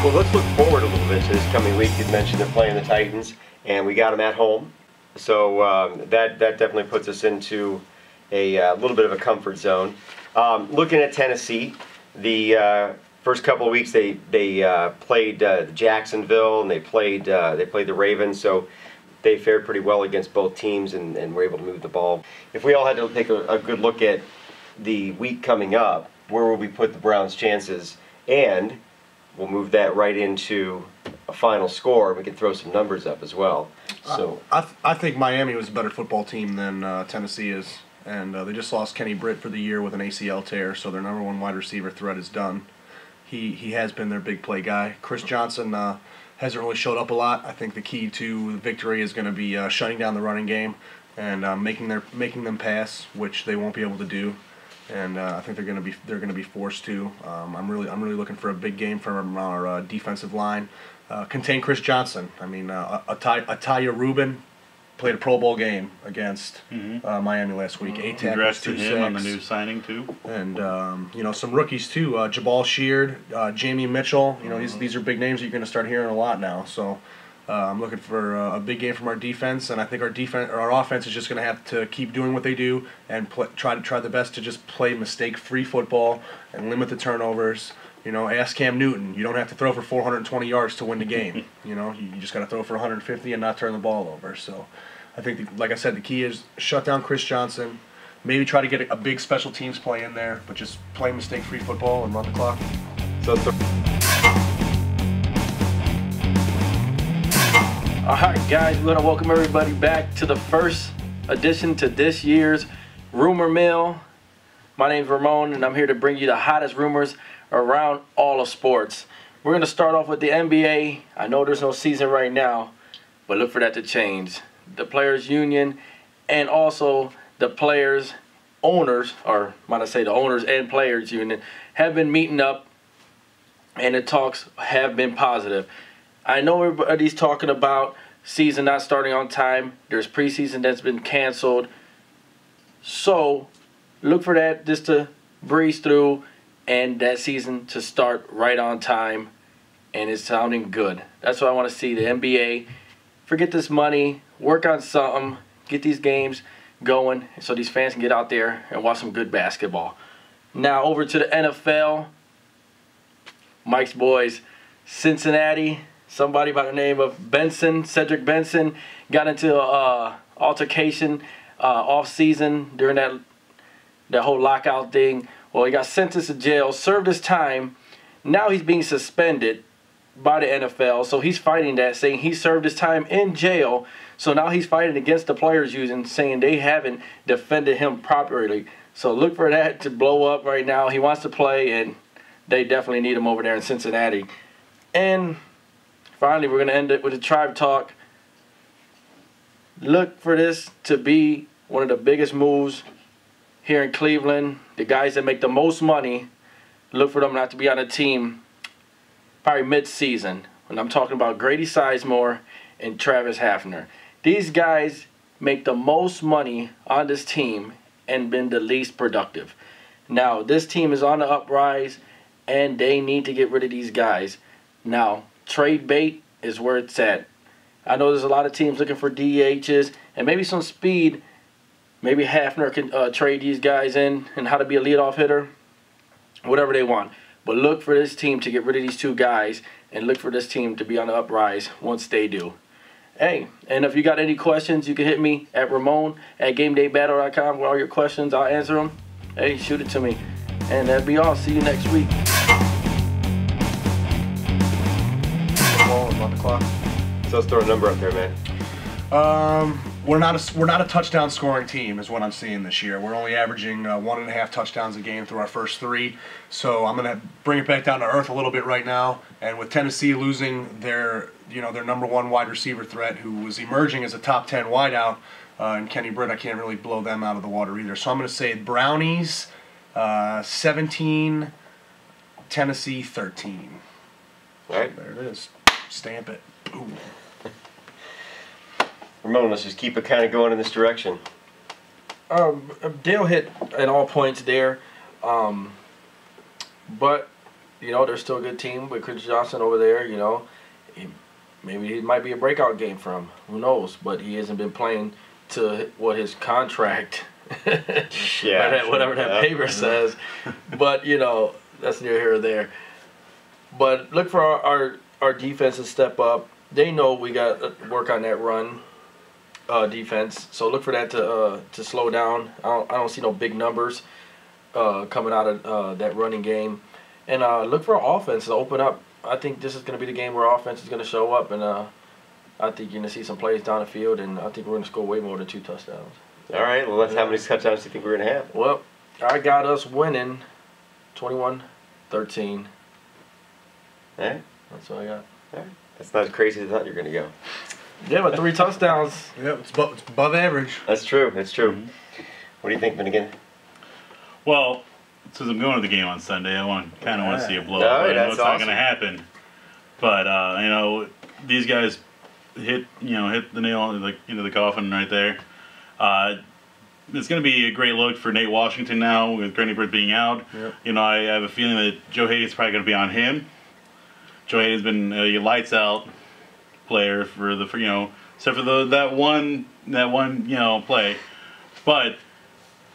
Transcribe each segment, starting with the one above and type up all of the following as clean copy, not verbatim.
Well, let's look forward a little bit to this coming week. You mentioned they're playing the Titans, and we got them at home. So that definitely puts us into a little bit of a comfort zone. Looking at Tennessee, the first couple of weeks they played Jacksonville, and they played the Ravens. So they fared pretty well against both teams, and were able to move the ball. If we all had to take a good look at the week coming up, where will we put the Browns' chances? And we'll move that right into a final score. We can throw some numbers up as well. So I think Miami was a better football team than Tennessee is, and they just lost Kenny Britt for the year with an ACL tear, so their number one wide receiver threat is done. He has been their big play guy. Chris Johnson hasn't really showed up a lot. I think the key to victory is going to be shutting down the running game and making them pass, which they won't be able to do. And I think they're going to be forced to. I'm really looking for a big game from our defensive line. Contain Chris Johnson. I mean, Ataya Rubin played a Pro Bowl game against Miami last week. 8 tackles, Congrats 2 to sacks. him on the new signing too. And you know, some rookies too. Jabal Sheard, Jamie Mitchell. You know, these are big names that you're going to start hearing a lot now. So. I'm looking for a big game from our defense, and I think our offense is just going to have to keep doing what they do and try the best to just play mistake-free football and limit the turnovers. You know, ask Cam Newton. You don't have to throw for 420 yards to win the game. You know, you just got to throw for 150 and not turn the ball over. So, I think, like I said, the key is shut down Chris Johnson. Maybe try to get a big special teams play in there, but just play mistake-free football and run the clock. So. Alright guys, we're going to welcome everybody back to the first edition to this year's Rumor Mill. My name's Ramon, and I'm here to bring you the hottest rumors around all of sports. We're going to start off with the NBA. I know there's no season right now, but look for that to change. The Players Union and also the players' owners, or might I say the owners and players union, have been meeting up, and the talks have been positive. I know everybody's talking about season not starting on time. There's preseason that's been canceled. So look for that just to breeze through and that season to start right on time. And it's sounding good. That's what I want to see. The NBA, forget this money, work on something, get these games going so these fans can get out there and watch some good basketball. Now over to the NFL. Mike's boys, Cincinnati. Somebody by the name of Cedric Benson, got into an altercation off-season during that whole lockout thing. Well, he got sentenced to jail, served his time. Now he's being suspended by the NFL, so he's fighting that, saying he served his time in jail. So now he's fighting against the players' union, saying they haven't defended him properly. So look for that to blow up right now. He wants to play, and they definitely need him over there in Cincinnati. And finally, we're going to end it with a tribe talk. Look for this to be one of the biggest moves here in Cleveland. The guys that make the most money, look for them not to be on a team probably mid-season. When I'm talking about Grady Sizemore and Travis Hafner. These guys make the most money on this team and been the least productive. Now, this team is on the uprise, and they need to get rid of these guys. Now, trade bait is where it's at. I know there's a lot of teams looking for DHs and maybe some speed. Maybe Hafner can trade these guys in and how to be a leadoff hitter. Whatever they want. But look for this team to get rid of these two guys and look for this team to be on the uprise once they do. Hey, and if you got any questions, you can hit me at Ramon at GameDayBattle.com with all your questions. I'll answer them. Hey, shoot it to me. And that'll be all. See you next week. Run the clock. So let's throw a number up there, man. We're not a touchdown scoring team, is what I'm seeing this year. We're only averaging 1.5 touchdowns a game through our first 3. So I'm gonna bring it back down to earth a little bit right now. And with Tennessee losing their number 1 wide receiver threat, who was emerging as a top 10 wideout, and Kenny Britt, I can't really blow them out of the water either. So I'm gonna say Brownies 17, Tennessee 13. All right. There it is. Stamp it. Boom. Ramon, let's just keep it kind of going in this direction. Dale hit at all points there, but you know, they're still a good team with Chris Johnson over there. You know, maybe it might be a breakout game for him. Who knows? But he hasn't been playing to what his contract, whatever that paper says. But you know, that's neither here or there. But look for our defense to step up. They know we got to work on that run defense. So look for that to slow down. I don't see no big numbers coming out of that running game. And look for our offense to open up. I think this is going to be the game where our offense is going to show up. And I think you're going to see some plays down the field. And I think we're going to score way more than 2 touchdowns. All right. Well, how many touchdowns do you think we're going to have? Well, I got us winning 21-13. All right. That's what I got. All right. That's not as crazy as I thought you were going to go. Yeah, but 3 touchdowns. Yeah, it's above average. That's true. That's true. What do you think, Finnegan? Well, since I'm going to the game on Sunday, I kind of want to see a blowout. No, I know that's it's not awesome. going to happen, but you know, these guys hit the nail into the coffin right there. It's going to be a great look for Nate Washington now with Kenny Britt being out. Yep. You know, I have a feeling that Joe Hayden's probably going to be on him. Joe Hayden's been a lights out player except for that one play, but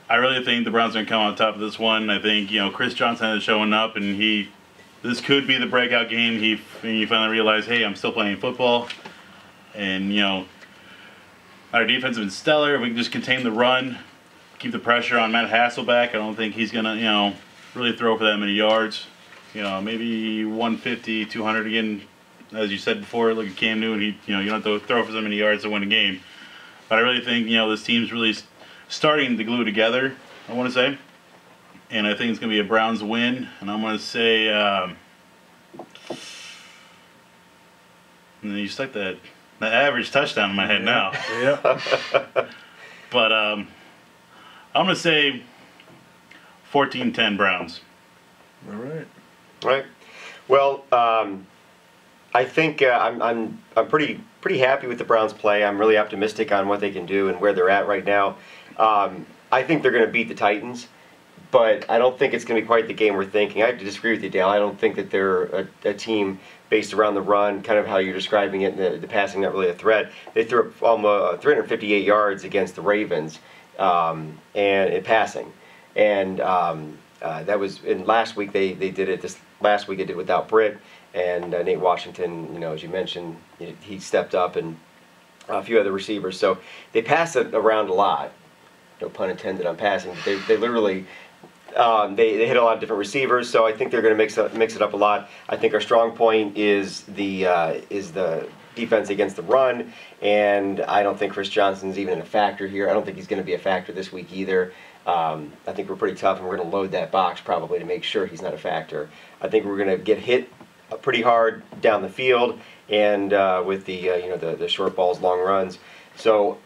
I really think the Browns are going to come on top of this one. I think, you know, Chris Johnson is showing up, and this could be the breakout game. He finally realized, hey, I'm still playing football, and you know, our defense has been stellar. If we can just contain the run, keep the pressure on Matt Hasselbeck, I don't think he's going to, you know, really throw for that many yards. You know, maybe 150, 200 again. As you said before, look at Cam Newton. You don't have to throw for so many yards to win a game. But I really think, you know, this team's really starting to glue together, I want to say. And I think it's going to be a Browns win. And I'm going to say, and then you stuck that average touchdown in my head now. Yeah. But I'm going to say 14-10 Browns. All right. Right. Well, I think I'm pretty happy with the Browns' play. I'm really optimistic on what they can do and where they're at right now. I think they're going to beat the Titans, but I don't think it's going to be quite the game we're thinking. I have to disagree with you, Dale. I don't think that they're a team based around the run, kind of how you're describing it, the passing not really a threat. They threw up almost 358 yards against the Ravens and in passing, and that was in last week. They did it. This last week they did it without Britt. And Nate Washington, you know, as you mentioned, he stepped up, and a few other receivers. So they passed it around a lot. No pun intended on passing. They literally they hit a lot of different receivers. So I think they're going to mix it up a lot. I think our strong point is the defense against the run, and I don't think Chris Johnson's even a factor here. I don't think he's going to be a factor this week either. I think we're pretty tough, and we're going to load that box probably to make sure he's not a factor. I think we're going to get hit pretty hard down the field, and with the short balls, long runs. So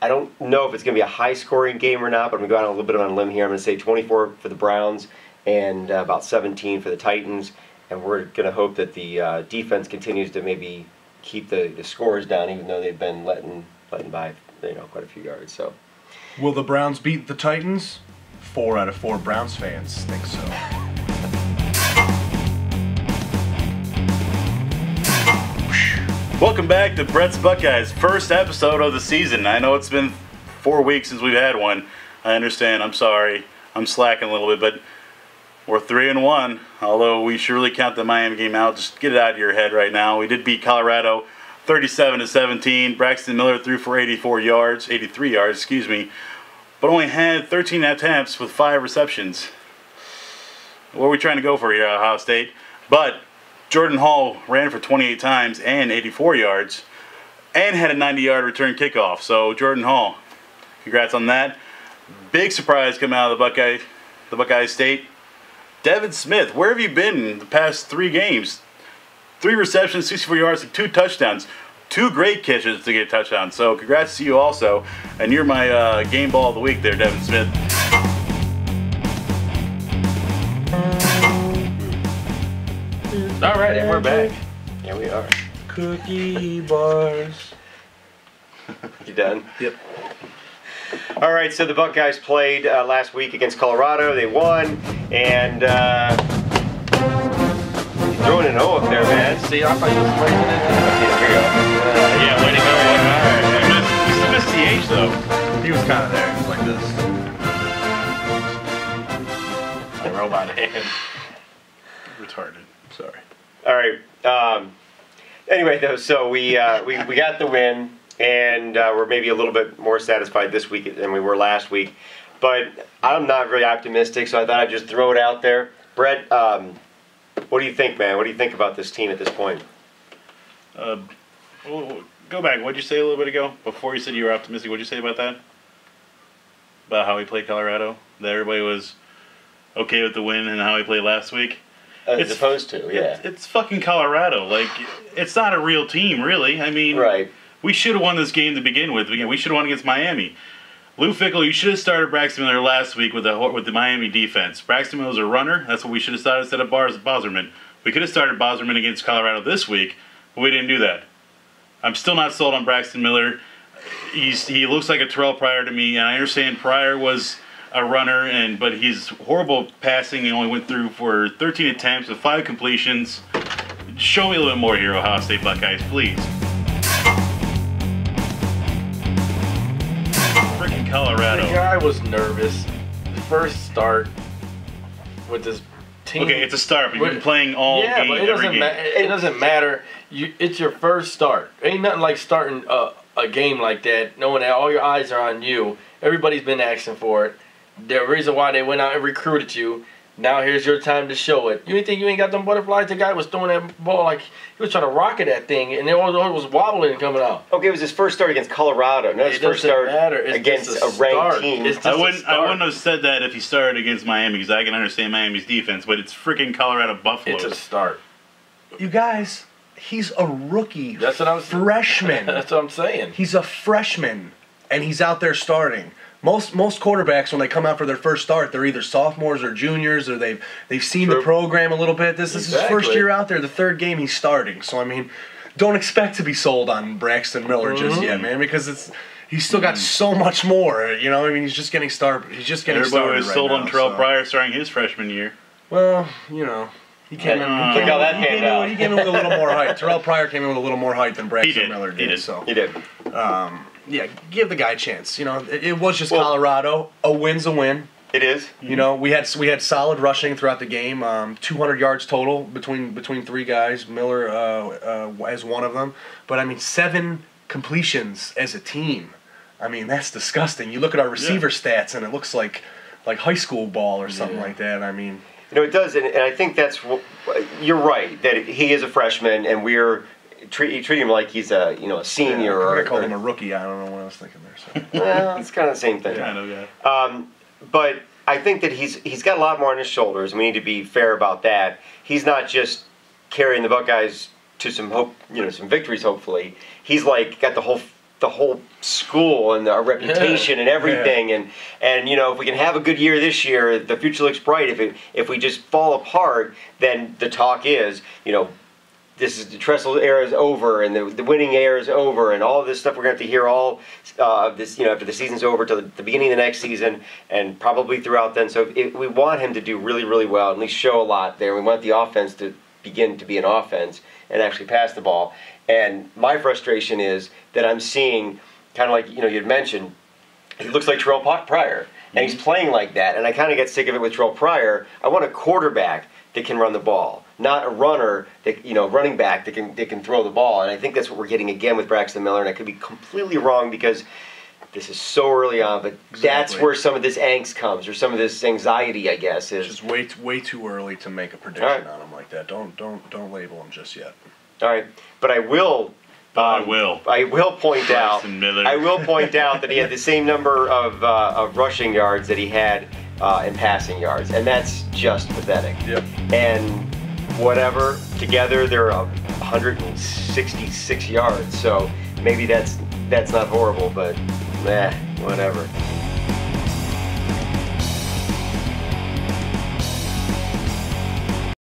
I don't know if it's going to be a high-scoring game or not, but I'm going to go out on a little bit on a limb here. I'm going to say 24 for the Browns and about 17 for the Titans, and we're going to hope that the defense continues to maybe keep the scores down, even though they've been letting by quite a few yards. So, will the Browns beat the Titans? 4 out of 4 Browns fans think so. Welcome back to Brett's Buckeyes, first episode of the season. I know it's been 4 weeks since we've had one. I understand. I'm sorry. I'm slacking a little bit, but we're 3-1. Although we surely count the Miami game out. Just get it out of your head right now. We did beat Colorado 37-17. Braxton Miller threw for 83 yards, but only had 13 attempts with 5 receptions. What are we trying to go for here, Ohio State? But Jordan Hall ran for 28 times and 84 yards and had a 90-yard return kickoff. So Jordan Hall, congrats on that. Big surprise coming out of the Buckeyes State. Devin Smith, where have you been in the past 3 games? 3 receptions, 64 yards, and 2 touchdowns. 2 great catches to get a touchdown. So congrats to you also. And you're my game ball of the week there, Devin Smith. All right, and we're back. Yeah, we are. Cookie bars. You done? Yep. All right, so the Buckeyes played last week against Colorado. They won, and see, I thought you was raising it. Yeah, way to go. Alright. You still missed the age though. He was kind of there. He was like this. My robot hand. Retarded. Sorry. All right. Anyway, though, so we got the win, and we're maybe a little bit more satisfied this week than we were last week. But I'm not really optimistic, so I thought I'd just throw it out there. Brett, what do you think, man? What do you think about this team at this point? Go back. What'd you say a little bit ago? Before you said you were optimistic, what'd you say about that? About how he played Colorado? That everybody was okay with the win and how he played last week? As opposed to, yeah. It's fucking Colorado. Like, it's not a real team, really. I mean, Right. we should have won this game to begin with. Again, we should have won against Miami. Lou Fickell, you should have started Braxton Miller last week with the Miami defense. Braxton Miller's a runner. That's what we should have started instead of Boserman. We could have started Boserman against Colorado this week, but we didn't do that. I'm still not sold on Braxton Miller. He looks like a Terrell Pryor to me, and I understand Pryor was a runner, but he's horrible passing. He only went through for 13 attempts with 5 completions. Show me a little bit more here, Ohio State Buckeyes, please. Freaking Colorado. The guy was nervous. The first start with this team. Okay, it's a start, but you've been playing all yeah, game, but it every game. it doesn't matter. It's your first start. Ain't nothing like starting a game like that, knowing that all your eyes are on you. Everybody's been asking for it. The reason why they went out and recruited you. Now here's your time to show it. You think you ain't got them butterflies? The guy was throwing that ball like he was trying to rocket that thing, and it was wobbling and coming out. Okay, it was his first start against Colorado. Not his first start against a ranked team. I wouldn't have said that if he started against Miami, because I can understand Miami's defense, but it's freaking Colorado Buffaloes. It's a start. You guys, he's a rookie. That's what I'm freshman. That's what I'm saying. He's a freshman, and he's out there starting. Most quarterbacks, when they come out for their first start, they're either sophomores or juniors, or they've seen the program a little bit. This is his first year out there. The third game he's starting. So I mean, don't expect to be sold on Braxton Miller just yet, man, because he's still got so much more. You know, I mean, he's just getting started. He's just getting started. Everybody was sold on Terrell Pryor starting his freshman year. Well, you know. He came in with a little more height. Terrell Pryor came in with a little more height than Braxton Miller did. He did. Yeah, give the guy a chance. You know, it was just Colorado. A win's a win. It is. You know, we had solid rushing throughout the game. 200 yards total between 3 guys. Miller as one of them. But I mean, 7 completions as a team. I mean, that's disgusting. You look at our receiver stats, and it looks like high school ball or something like that. I mean, you know, it does, and I think that's you're right that he is a freshman, and we're. Treat him like he's a senior. I called him a rookie. I don't know what I was thinking there. So. Well, it's kind of the same thing. Kind of, yeah. But I think that he's got a lot more on his shoulders. We need to be fair about that. He's not just carrying the Buckeyes to some some victories. Hopefully, he's like got the whole school and our reputation and everything. And if we can have a good year this year, the future looks bright. If we just fall apart, then the talk is the Tressel era is over, and the winning era is over, and all of this stuff we're going to have to hear all this, after the season's over till the beginning of the next season, and probably throughout then. So we want him to do really, really well, at least show a lot there. We want the offense to begin to be an offense and actually pass the ball. And my frustration is that I'm seeing, kind of like you'd mentioned, he looks like Terrell Pryor, and he's playing like that, and I kind of get sick of it with Terrell Pryor. I want a quarterback that can run the ball, not a runner that running back that can throw the ball. And I think that's what we're getting again with Braxton Miller. And I could be completely wrong because this is so early on, but that's where some of this angst comes, or some of this anxiety, I guess, is. It's just way too early to make a prediction on him like that. Don't label him just yet. All right, but I will. I will point out. I will point out that he had the same number of rushing yards that he had in passing yards, and that's just pathetic. Yep. And whatever, together they're 166 yards. So maybe that's not horrible, but whatever.